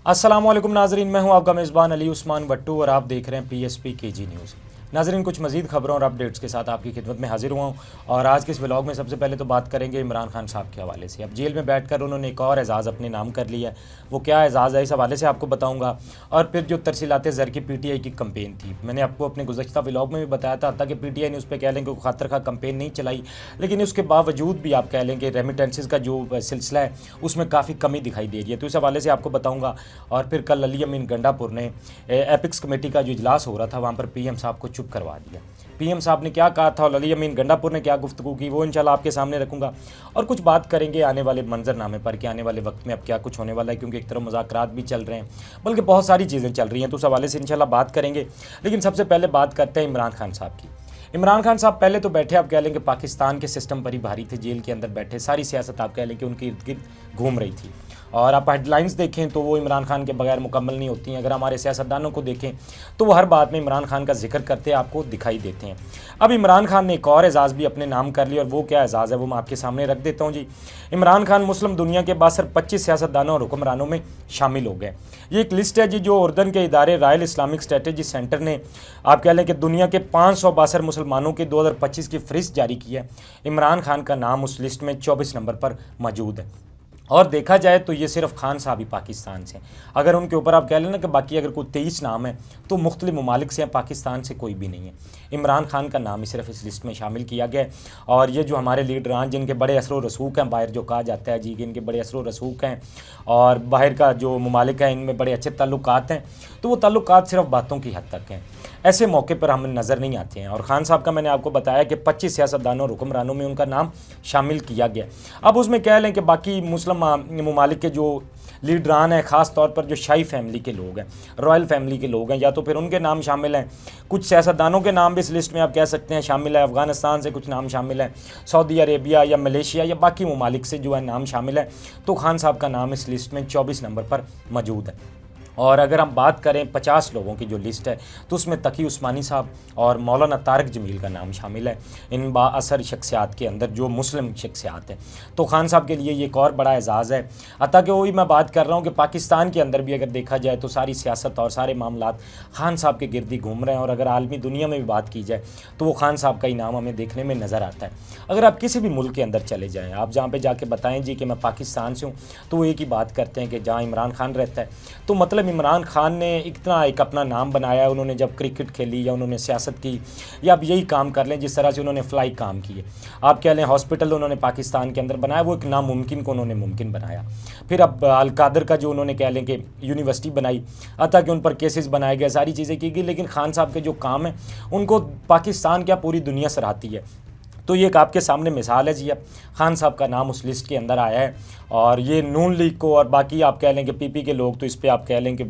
अस्सलाम वालेकुम नाजरीन, मैं हूं आपका मेज़बान अली उस्मान भट्टू और आप देख रहे हैं PSP KG न्यूज़। नाजरीन, कुछ मजीद खबरों और अपडेट्स के साथ आपकी खिदमत में हाजिर हुआ हूं और आज के इस व्लॉग में सबसे पहले तो बात करेंगे इमरान खान साहब के हवाले से। अब जेल में बैठकर उन्होंने एक और एजाज़ अपने नाम कर लिया है, वो क्या एजाज़ है इस हवाले से आपको बताऊँगा। और फिर जो तरसीलात ज़र की PTI की कंपेन थी, मैंने आपको अपने गुज़श्ता व्लॉग में भी बताया था, ताकि PTI ने उस पर कह लें कि खातर खा कंपेन नहीं चलाई, लेकिन उसके बावजूद भी आप कह लें कि रेमिटेंसेस का जो सिलसिला है उसमें काफ़ी कमी दिखाई दे रही है, तो इस हवाले से आपको बताऊँगा। और फिर कल अली अमीन गंडापुर ने एपिक्स कमेटी का जो इजलास हो रहा था, वहाँ पर PM साहब को चुप करवा दिया। PM साहब ने क्या कहा था और अली अमीन गंडापुर ने क्या गुफ्तगू की, वो इंशाल्लाह आपके सामने रखूंगा। और कुछ बात करेंगे आने वाले मंजरनामे पर कि आने वाले वक्त में अब क्या कुछ होने वाला है, क्योंकि एक तरफ मुज़ाकरात भी चल रहे हैं, बल्कि बहुत सारी चीज़ें चल रही हैं, तो उस हवाले से इंशाल्लाह बात करेंगे। लेकिन सबसे पहले बात करते हैं इमरान खान साहब की। इमरान खान साहब पहले तो बैठे, आप कह लें कि पाकिस्तान के सिस्टम पर ही भारी थे, जेल के अंदर बैठे, सारी सियासत आप कह लें कि उनके इर्द गिर्द घूम रही थी। और आप हेडलाइंस देखें तो वो इमरान खान के बगैर मुकम्मल नहीं होती हैं। अगर हमारे सियासतदानों को देखें तो वो हर बात में इमरान खान का जिक्र करते आपको दिखाई देते हैं। अब इमरान खान ने एक और एजाज़ भी अपने नाम कर लिया, और वो क्या एजाज़ है वो मैं आपके सामने रख देता हूँ जी। इमरान खान मुस्लिम दुनिया के 25 सियासतदानों और हुक्मरानों में शामिल हो गए। ये एक लिस्ट है जी जो उर्दन के इदारे रॉयल इस्लामिक स्ट्रेटेजी सेंटर ने आप कह लें कि दुनिया के 562 मुसलमानों की 2025 की फहरिस्त जारी की है। इमरान खान का नाम उस लिस्ट में 24 नंबर पर मौजूद है। और देखा जाए तो ये सिर्फ खान साहब ही पाकिस्तान से, अगर उनके ऊपर आप कह लें ना कि बाकी अगर कोई 23 नाम है तो मुख्तलिफ ममालिक से हैं, पाकिस्तान से कोई भी नहीं है। इमरान खान का नाम ही सिर्फ इस लिस्ट में शामिल किया गया। और ये जो हमारे लीडरान जिनके बड़े असर रसूख हैं बाहर, जो कहा जाता है जी कि इनके बड़े असर रसूख हैं और बाहर का जो ममालिक है इनमें बड़े अच्छे ताल्लुकात हैं, तो वो ताल्लुकात सिर्फ बातों की हद तक हैं, ऐसे मौके पर हमें नज़र नहीं आते हैं। और खान साहब का मैंने आपको बताया कि 25 सियासतदानों और हुक्मरानों में उनका नाम शामिल किया गया। अब उसमें कह लें कि बाकी मुस्लिम ममालिक के जो लीडरान हैं, ख़ास तौर पर जो शाही फैमिली के लोग हैं, रॉयल फैमिली के लोग हैं, या तो फिर उनके नाम शामिल हैं। कुछ सियासतदानों के नाम भी इस लिस्ट में आप कह सकते हैं शामिल है। अफ़गानिस्तान से कुछ नाम शामिल है, सऊदी अरेबिया या मलेशिया या बाकी ममालिक से जो है नाम शामिल है। तो खान साहब का नाम इस लिस्ट में 24 नंबर पर मौजूद है। और अगर हम बात करें 50 लोगों की जो लिस्ट है, तो उसमें तकी उस्मानी साहब और मौलाना तारक जमील का नाम शामिल है, इन बाअसर शख्सियात के अंदर जो मुस्लिम शख्सियात हैं। तो खान साहब के लिए ये एक और बड़ा एजाज़ है। अतः कि वही मैं बात कर रहा हूँ कि पाकिस्तान के अंदर भी अगर देखा जाए तो सारी सियासत और सारे मामलात खान साहब के गिर्द ही घूम रहे हैं। और अगर आलमी दुनिया में भी बात की जाए तो वो खान साहब का ही नाम हमें देखने में नज़र आता है। अगर आप किसी भी मुल्क के अंदर चले जाएँ, आप जहाँ पर जाके बताएँ जी कि मैं पाकिस्तान से हूँ, तो वो एक ही बात करते हैं कि जहाँ इमरान खान रहता है। तो मतलब इमरान खान ने इतना एक अपना नाम बनाया, उन्होंने जब क्रिकेट खेली या उन्होंने सियासत की, या अब यही काम कर लें जिस तरह से उन्होंने फ्लाई काम किए, आप कह लें हॉस्पिटल उन्होंने पाकिस्तान के अंदर बनाया, वो एक नामुमकिन को उन्होंने मुमकिन बनाया। फिर अब अलकादर का जो उन्होंने कह लें कि यूनिवर्सिटी बनाई, अतः कि उन पर केसेस बनाए गए, सारी चीज़ें की गई। लेकिन खान साहब के जो काम है उनको पाकिस्तान क्या पूरी दुनिया सराहती है। तो ये एक आपके सामने मिसाल है जी। अब खान साहब का नाम उस लिस्ट के अंदर आया है। और ये नून लीग को और बाकी आप कह लें कि PP के लोग तो इस पर आप कह लें कि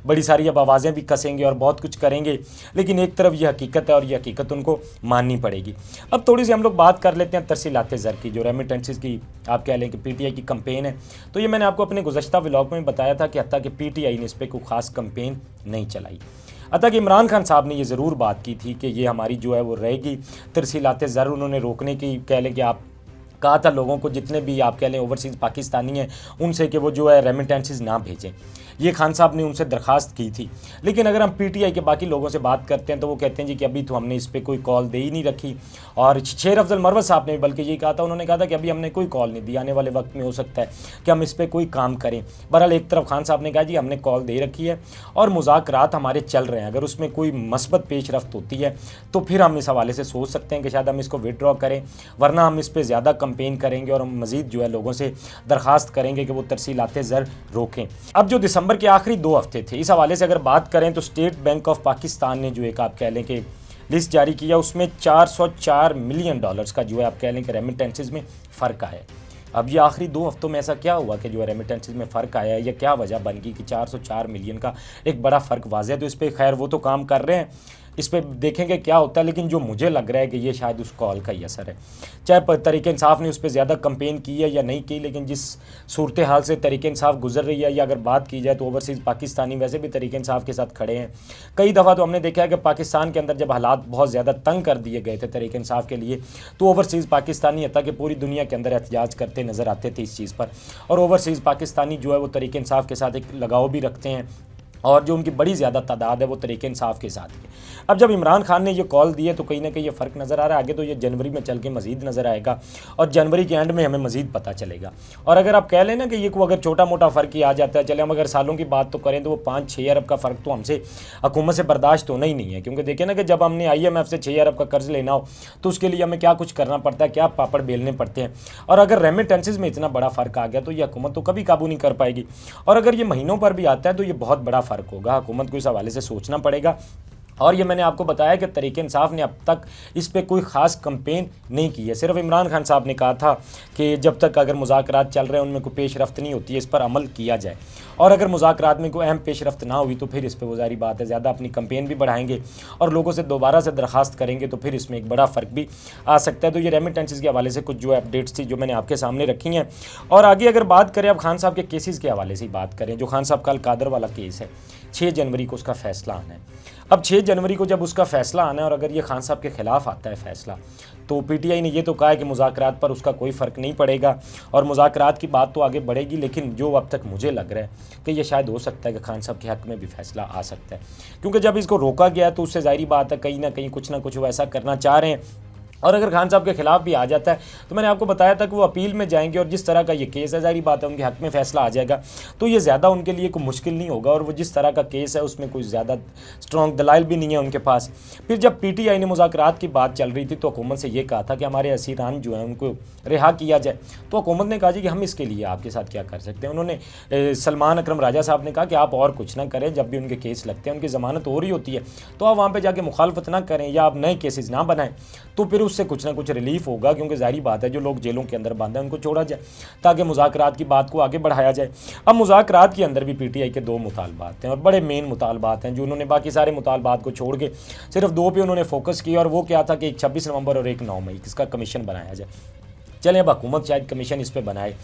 बड़ी सारी अब आवाज़ें भी कसेंगे और बहुत कुछ करेंगे, लेकिन एक तरफ ये हकीकत है और ये हकीकत उनको माननी पड़ेगी। अब थोड़ी सी हम लोग बात कर लेते हैं तरसीलात ज़र की, जो रेमिटेंसेस की आप कह लें कि PTI की कंपेन है। तो ये मैंने आपको अपने गुज़श्ता व्लॉग में बताया था कि हत्ता कि PTI ने इस पर कोई ख़ास कंपेन नहीं चलाई। अतः कि इमरान खान साहब ने ये ज़रूर बात की थी कि ये हमारी जो है वो रहेगी तरसीलात ज़र, उन्होंने रोकने की कह लें कि आप कहा था लोगों को, जितने भी आप कह लें ओवरसीज़ पाकिस्तानी हैं उनसे, कि वो जो है रेमिटेंसेस ना भेजें। ये खान साहब ने उनसे दरख्वास्त की थी। लेकिन अगर हम PTI के बाकी लोगों से बात करते हैं तो वो कहते हैं जी कि अभी तो हमने इस पर कोई कॉल दे ही नहीं रखी। और शेर अफजल मरवत साहब ने बल्कि ये कहा था, उन्होंने कहा था कि अभी हमने कोई कॉल नहीं दी, आने वाले वक्त में हो सकता है कि हम इस पर कोई काम करें। बहरहाल एक तरफ खान साहब ने कहा जी हमने कॉल दे रखी है और मुज़ाकरात हमारे चल रहे हैं, अगर उसमें कोई मस्बत पेशरफ्त होती है तो फिर हम इस हवाले से सोच सकते हैं कि शायद हम इसको विड्रॉ करें, वरना हम इस पर ज़्यादा कंपेन करेंगे और हम मज़ीद जो है लोगों से दरख्वास्त करेंगे कि वो तरसीलात ज़र रोकें। अब जो दिसंबर के आखिरी 2 हफ्ते थे, इस हवाले से अगर बात करें तो स्टेट बैंक ऑफ पाकिस्तान ने जो एक आप कह लें कि लिस्ट जारी किया, उसमें $404 मिलियन का जो है आप कह लें कि रेमिटेंसेस में फ़र्क आया है। अब ये आखिरी 2 हफ्तों में ऐसा क्या हुआ कि जो है रेमिटेंसेस में फ़र्क आया है, या क्या वजह बन गई कि 404 मिलियन का एक बड़ा फ़र्क वाज़ेह है। तो इस पर खैर वो तो काम कर रहे हैं इस पर देखेंगे क्या होता है, लेकिन जो मुझे लग रहा है कि ये शायद उस कॉल का ही असर है। चाहे तहरीक इंसाफ ने उस पर ज़्यादा कंपेन की है या नहीं की, लेकिन जिस सूरत हाल से तहरीक इंसाफ गुजर रही है, या अगर बात की जाए तो ओवरसीज़ पाकिस्तानी वैसे भी तहरीक इंसाफ के साथ खड़े हैं। कई दफ़ा तो हमने देखा है कि पाकिस्तान के अंदर जब हालात बहुत ज़्यादा तंग कर दिए गए थे तहरीक इंसाफ के लिए, तो ओवरसीज़ पाकिस्तानी हत्ता कि पूरी दुनिया के अंदर एहतजाज करते नज़र आते थे इस चीज़ पर। और ओवरसीज़ पाकिस्तानी जो है वो तहरीक इंसाफ के साथ एक लगाव भी रखते हैं, और जो उनकी बड़ी ज़्यादा तादाद है वो तहरीक इंसाफ के साथ है। अब जब इमरान खान ने ये कॉल दिए तो कहीं ना कहीं ये फ़र्क नज़र आ रहा है। आगे तो ये जनवरी में चल के मज़ीद नज़र आएगा, और जनवरी के एंड में हमें मज़ीद पता चलेगा। और अगर आप कह लें ना कि ये अगर छोटा मोटा फ़र्क ही आ जाता है, चले हम अगर सालों की बात तो करें तो वो 5-6 अरब का फ़र्क तो हमसे हुकूमत से बर्दाश्त होना ही नहीं है। क्योंकि देखें ना कि जब हमने IMF से 6 अरब का कर्ज़ लेना हो तो उसके लिए हमें क्या कुछ करना पड़ता है, क्या पापड़ बेलने पड़ते हैं। और अगर रेमिटेंसेस में इतना बड़ा फ़र्क आ गया तो ये हुकूमत तो कभी काबू नहीं कर पाएगी। और अगर ये महीनों पर भी आता है तो ये बहुत बड़ा फ़र्क होगा, हुकूमत को इस हवाले से सोचना पड़ेगा। और ये मैंने आपको बताया कि तहरीक इंसाफ ने अब तक इस पे कोई ख़ास कंपेन नहीं की है। सिर्फ इमरान खान साहब ने कहा था कि जब तक अगर मुज़ाकरात चल रहे हैं उनमें कोई पेशरफ्त नहीं होती है, इस पर अमल किया जाए। और अगर मुज़ाकरात में कोई अहम पेशरफ्त ना हुई तो फिर इस पर वो ज़ाहिर बात है ज़्यादा अपनी कंपेन भी बढ़ाएंगे और लोगों से दोबारा से दरख्वास्त करेंगे, तो फिर इसमें एक बड़ा फ़र्क भी आ सकता है। तो ये रेमिटेंसेस के हवाले से कुछ जो अपडेट्स थी जो मैंने आपके सामने रखी हैं। और आगे अगर बात करें अब खान साहब के केसेस के हवाले से ही बात करें, जो खान साहब का अलकादर वाला केस है, 6 जनवरी को उसका फ़ैसला आना है। अब 6 जनवरी को जब उसका फ़ैसला आना है और अगर ये खान साहब के ख़िलाफ़ आता है फ़ैसला, तो PTI ने ये तो कहा है कि मुज़ाकरात पर उसका कोई फ़र्क नहीं पड़ेगा और मुज़ाकरात की बात तो आगे बढ़ेगी। लेकिन जो अब तक मुझे लग रहा है कि ये शायद हो सकता है कि खान साहब के हक़ में भी फ़ैसला आ सकता है, क्योंकि जब इसको रोका गया तो उससे ज़ाहिर बात है कहीं ना कहीं कुछ ना कुछ वो ऐसा करना चाह रहे हैं। और अगर खान साहब के खिलाफ भी आ जाता है तो मैंने आपको बताया था कि वो अपील में जाएंगे, और जिस तरह का ये केस है ज़ाहिर बात है उनके हक़ में फ़ैसला आ जाएगा, तो ये ज़्यादा उनके लिए कोई मुश्किल नहीं होगा। और वो जिस तरह का केस है उसमें कोई ज़्यादा स्ट्रॉन्ग दलाइल भी नहीं है उनके पास। फिर जब PTI ने मुज़ाकरात की बात चल रही थी तो हुकूमत से ये कहा था कि हमारे असीरान जो हैं उनको रिहा किया जाए, तो हुकूमत ने कहा जी कि हम इसके लिए आपके साथ क्या कर सकते हैं। उन्होंने सलमान अकरम राजा साहब ने कहा कि आप और कुछ ना करें, जब भी उनके केस लगते हैं उनकी ज़मानत हो रही होती है तो आप वहाँ पर जाके मुखालफत ना करें या आप नए केसेस ना बनाएं, तो फिर उससे कुछ ना कुछ रिलीफ होगा। क्योंकि ज़ाहिर बात है जो लोग जेलों के अंदर बंद हैं उनको छोड़ा जाए ताकि मुज़ाकरात की बात को आगे बढ़ाया जाए। अब मुज़ाकरात के अंदर भी PTI के 2 मुतालबात हैं और बड़े मेन मुतालबात हैं, जो उन्होंने बाकी सारे मुतालबात को छोड़ के सिर्फ 2 पे उन्होंने फोकस किया, और वो क्या था कि एक 26 नवंबर और एक 9 मई इसका कमीशन बनाया जाए। चलें अब हुकूमत शायद कमीशन इस पर बनाए,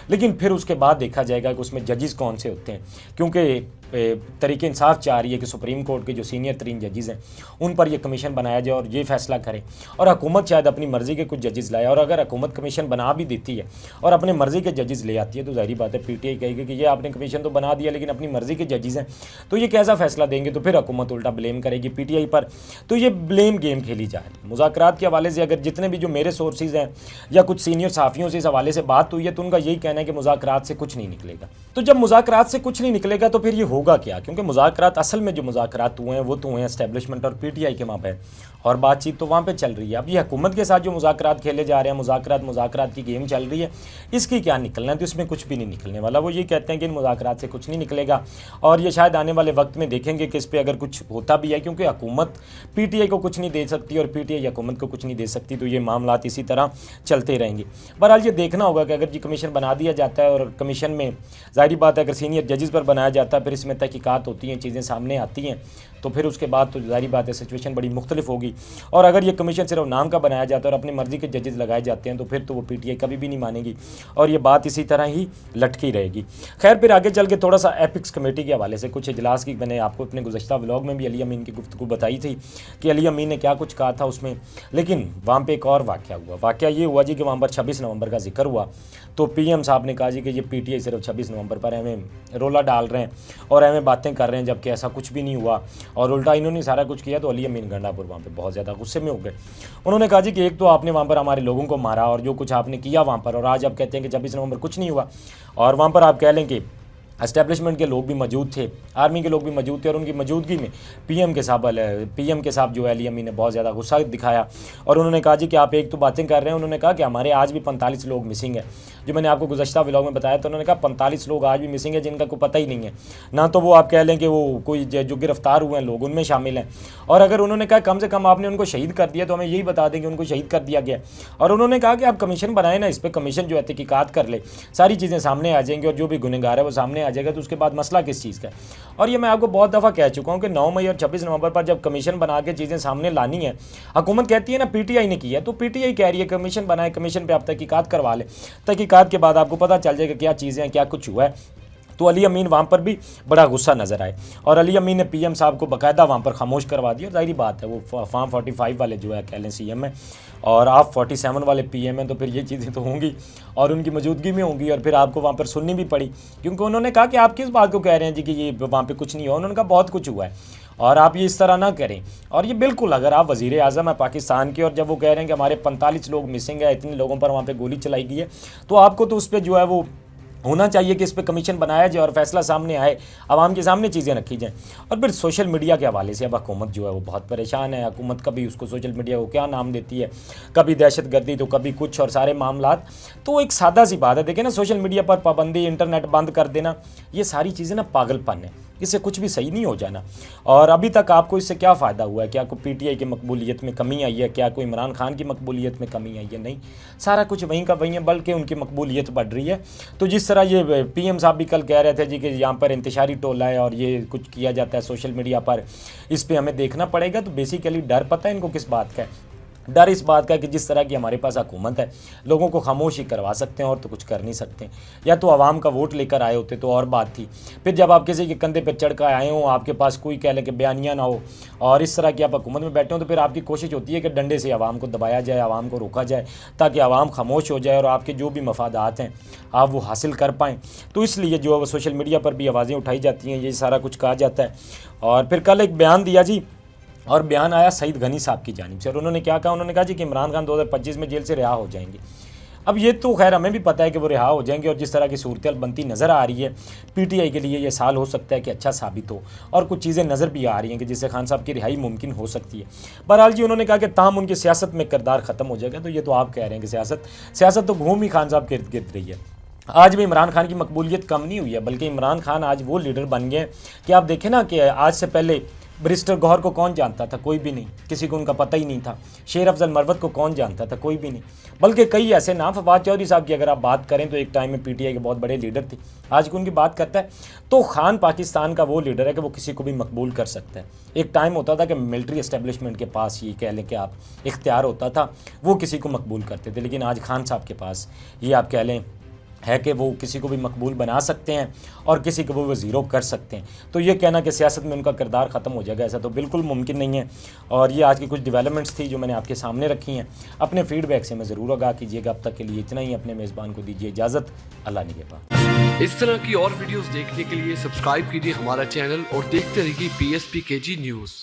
लेकिन फिर उसके बाद देखा जाएगा कि उसमें जजेस कौन से होते हैं, क्योंकि तहरीक इंसाफ चाह रही है कि सुप्रीम कोर्ट के जो सीनियर तरीन जजेस हैं उन पर यह कमीशन बनाया जाए और ये फैसला करें, और हुकूमत शायद अपनी मर्ज़ी के कुछ जजेस लाए। और अगर हुकूमत कमीशन बना भी देती है और अपनी मर्ज़ी के जजेस ले आती है तो ज़ाहिर बात है PTI कहेगी कि ये आपने कमीशन तो बना दिया लेकिन अपनी मर्ज़ी के जजेस हैं, तो ये कैसा फैसला देंगे, तो फिर हुकूमत उल्टा ब्लेम करेगी PTI पर। तो ये ब्लेम गेम खेली जा रही है। मुज़ाकरात के हवाले से अगर जितने भी जो मेरे सोर्सेज हैं या कुछ सीनियर सहाफ़ियों से इस हवाले से बात हुई है तो उनका यही कहना है कि मुज़ाकरात से कुछ नहीं निकलेगा। तो जब मुज़ाकरात से कुछ नहीं निकलेगा तो फिर ये होगा क्या, क्योंकि मुज़ाकरात असल में जो मुज़ाकरात हुए हैं वो तो हुए हैं एस्टेब्लिशमेंट और PTI के माबैन, और बातचीत तो वहाँ पे चल रही है। अब ये हुकूमत के साथ जो मुज़ाकरात खेले जा रहे हैं, मुज़ाकरात की गेम चल रही है, इसकी क्या निकलना है, तो इसमें कुछ भी नहीं निकलने वाला। वो ये कहते हैं कि इन मुज़ाकरात से कुछ नहीं निकलेगा, और ये शायद आने वाले वक्त में देखेंगे कि इस पर अगर कुछ होता भी है, क्योंकि हुकूमत PTI को कुछ नहीं दे सकती और PTI हुकूमत को कुछ नहीं दे सकती, तो ये मामला इसी तरह चलते रहेंगे। बहरहाल ये देखना होगा कि अगर जी कमीशन बना दिया जाता है और कमीशन में ज़ाहिर बात है अगर सीनियर जजेस पर बनाया जाता है, फिर इसमें तहकीकात होती हैं, चीज़ें सामने आती हैं, तो फिर उसके बाद तो ज़ाहिर बात है सिचुएशन बड़ी मुख्तलिफ होगी। और अगर ये कमीशन सिर्फ नाम का बनाया जाता है और अपनी मर्ज़ी के जजेस लगाए जाते हैं तो फिर तो वो PTI कभी भी नहीं मानेगी और ये बात इसी तरह ही लटकी रहेगी। खैर फिर आगे चल के थोड़ा सा एपिक्स कमेटी के हवाले से कुछ इजलास की मैंने आपको अपने गुज़श्ता व्लॉग में भी अली अमीन की गुफ्तगू बताई थी कि अली अमीन ने क्या कुछ कहा था उसमें, लेकिन वहाँ पर एक और वाक़या हुआ। वाक़या ये हुआ जी कि वहाँ पर 26 नवंबर का जिक्र हुआ तो PM साहब ने कहा जी कि ये PTI सिर्फ 26 नवंबर पर हमें रोला डाल रहे हैं और हमें बातें कर रहे हैं, जबकि ऐसा कुछ भी नहीं हुआ और उल्टा इन्होंने सारा कुछ किया। तो अली अमीन गंडापुर वहाँ पे बहुत ज़्यादा गुस्से में हो गए। उन्होंने कहा जी कि एक तो आपने वहाँ पर हमारे लोगों को मारा और जो कुछ आपने किया वहाँ पर, और आज आप कहते हैं कि 26 नवंबर कुछ नहीं हुआ, और वहाँ पर आप कह लें कि एस्टेब्लिशमेंट के लोग भी मौजूद थे, आर्मी के लोग भी मौजूद थे, और उनकी मौजूदगी में PM के साथ जो है अली अमीन ने बहुत ज़्यादा गुस्सा दिखाया और उन्होंने कहा जी कि आप एक तो बातें कर रहे हैं। उन्होंने कहा कि हमारे आज भी 45 लोग मिसिंग है, जो मैंने आपको गुज़श्ता व्लॉग में बताया। तो उन्होंने कहा 45 लोग आज भी मिसिंग है जिनका कोई पता ही नहीं है, ना तो वो आप कह लें कि वो कोई जो गिरफ्तार हुए हैं लोग उनमें शामिल हैं, और अगर उन्होंने कहा कम से कम आपने उनको शहीद कर दिया तो हमें यही बता दें कि उनको शहीद कर दिया गया। और उन्होंने कहा कि आप कमीशन बनाए ना, इस पर कमीशन जो है तहकीकात कर ले, सारी चीज़ें सामने आ जाएंगी और जो भी गुनहगार है वो सामने आ जाएगा तो उसके बाद मसला किस चीज़ का है। और ये मैं आपको बहुत दफ़ा कह चुका हूँ कि 9 मई और 26 नवंबर पर जब कमीशन बना के चीज़ें सामने लानी है, हुकूमत कहती है ना पीटीआई ने की है, तो पीटीआई कह रही है कमीशन बनाए, कमीशन पे आप तहकीकात करवा लें, तहकीकात के बाद आपको पता चल जाएगा क्या चीज़ें हैं, क्या कुछ हुआ है। तो अली अमीन वहाँ पर भी बड़ा गुस्सा नज़र आए और अली अमीन ने पीएम साहब को बाकायदा वहाँ पर खामोश करवा दिया। जाहिर बात है वो फॉर्म 45 वाले जो है कह लें सीएम है और आप 47 वाले पीएम हैं, तो फिर ये चीज़ें तो होंगी और उनकी मौजूदगी में होंगी और फिर आपको वहाँ पर सुननी भी पड़ी, क्योंकि उन्होंने कहा कि आप किस बात को कह रहे हैं जी कि ये वहाँ पर कुछ नहीं हुआ। उन्होंने कहा बहुत कुछ हुआ है और आप ये इस तरह ना करें। और ये बिल्कुल, अगर आप वज़ीर आज़म है पाकिस्तान के और जब वो कह रहे हैं कि हमारे 45 लोग मिसिंग है, इतने लोगों पर वहाँ पर गोली चलाई गई है, तो आपको तो उस पर जो है वो होना चाहिए कि इस पे कमीशन बनाया जाए और फैसला सामने आए, आवाम के सामने चीज़ें रखी जाएं। और फिर सोशल मीडिया के हवाले से अब हुकूमत जो है वो बहुत परेशान है। हुकूमत कभी उसको सोशल मीडिया को क्या नाम देती है, कभी दहशतगर्दी तो कभी कुछ, और सारे मामलात। तो एक सादा सी बात है, देखें ना, सोशल मीडिया पर पाबंदी, इंटरनेट बंद कर देना, ये सारी चीज़ें ना पागलपन है, इससे कुछ भी सही नहीं हो जाना। और अभी तक आपको इससे क्या फ़ायदा हुआ है? क्या कोई पीटीआई की मकबूलियत में कमी आई है? क्या कोई इमरान खान की मकबूलियत में कमी आई है? नहीं, सारा कुछ वहीं का वहीं है, बल्कि उनकी मकबूलियत बढ़ रही है। तो जिस तरह ये पीएम साहब भी कल कह रहे थे जी कि यहाँ पर इंतशारी टोला है और ये कुछ किया जाता है सोशल मीडिया पर, इस पर हमें देखना पड़ेगा। तो बेसिकली डर पता है इनको किस बात का है? डर इस बात का कि जिस तरह की हमारे पास हुकूमत है, लोगों को खामोश ही करवा सकते हैं और तो कुछ कर नहीं सकते। या तो आवाम का वोट लेकर आए होते तो और बात थी, फिर जब आप किसी के कंधे पर चढ़ कर आए हों, आपके पास कोई कह लें कि बयानिया ना हो और इस तरह की आप हुकूमत में बैठे हो, तो फिर आपकी कोशिश होती है कि डंडे से आवाम को दबाया जाए, आवाम को रोका जाए, ताकि आवाम खामोश हो जाए और आपके जो भी मफादात हैं आप वो हासिल कर पाएँ। तो इसलिए जो है वो सोशल मीडिया पर भी आवाज़ें उठाई जाती हैं, ये सारा कुछ कहा जाता है। और फिर कल एक बयान दिया जी, और बयान आया सईद गनी साहब की जानिब से, और उन्होंने क्या कहा? उन्होंने कहा जी कि इमरान खान 2025 में जेल से रिहा हो जाएंगे। अब ये तो खैर हमें भी पता है कि वो रिहा हो जाएंगे, और जिस तरह की सूरत बनती नज़र आ रही है, पीटीआई के लिए ये साल हो सकता है कि अच्छा साबित हो, और कुछ चीज़ें नज़र भी आ रही हैं कि जिससे खान साहब की रिहाई मुमकिन हो सकती है। बहरहाल जी, उन्होंने कहा कि ताहम उनकी सियासत में किरदार ख़त्म हो जाएगा। तो ये तो आप कह रहे हैं कि सियासत तो घूम ही खान साहब के इर्द गिर्द रही है। आज भी इमरान खान की मकबूलियत कम नहीं हुई है, बल्कि इमरान खान आज वो लीडर बन गए कि आप देखें ना कि आज से पहले बैरिस्टर गौहर को कौन जानता था? कोई भी नहीं, किसी को उनका पता ही नहीं था। शेर अफजल मरवत को कौन जानता था? कोई भी नहीं। बल्कि कई ऐसे नाम, फवाद चौधरी साहब की अगर आप बात करें तो एक टाइम में पीटीआई के बहुत बड़े लीडर थे, आज की उनकी बात करता है। तो खान पाकिस्तान का वो लीडर है कि वो किसी को भी मकबूल कर सकता है। एक टाइम होता था कि मिलिट्री एस्टेब्लिशमेंट के पास ये कह लें कि आप इख्तियार होता था, वो किसी को मकबूल करते थे, लेकिन आज खान साहब के पास ये आप कह लें है कि वो किसी को भी मकबूल बना सकते हैं और किसी को वो ज़ीरो कर सकते हैं। तो ये कहना कि सियासत में उनका किरदार ख़त्म हो जाएगा, ऐसा तो बिल्कुल मुमकिन नहीं है। और ये आज की कुछ डेवलपमेंट्स थी जो मैंने आपके सामने रखी हैं। अपने फीडबैक से मैं ज़रूर आगाह कीजिएगा। अब तक के लिए इतना ही। अपने मेज़बान को दीजिए इजाज़त। अल्लाह निगहबान। इस तरह की और वीडियोस देखने के लिए सब्सक्राइब कीजिए हमारा चैनल और देखते रहिए PSP KG न्यूज़।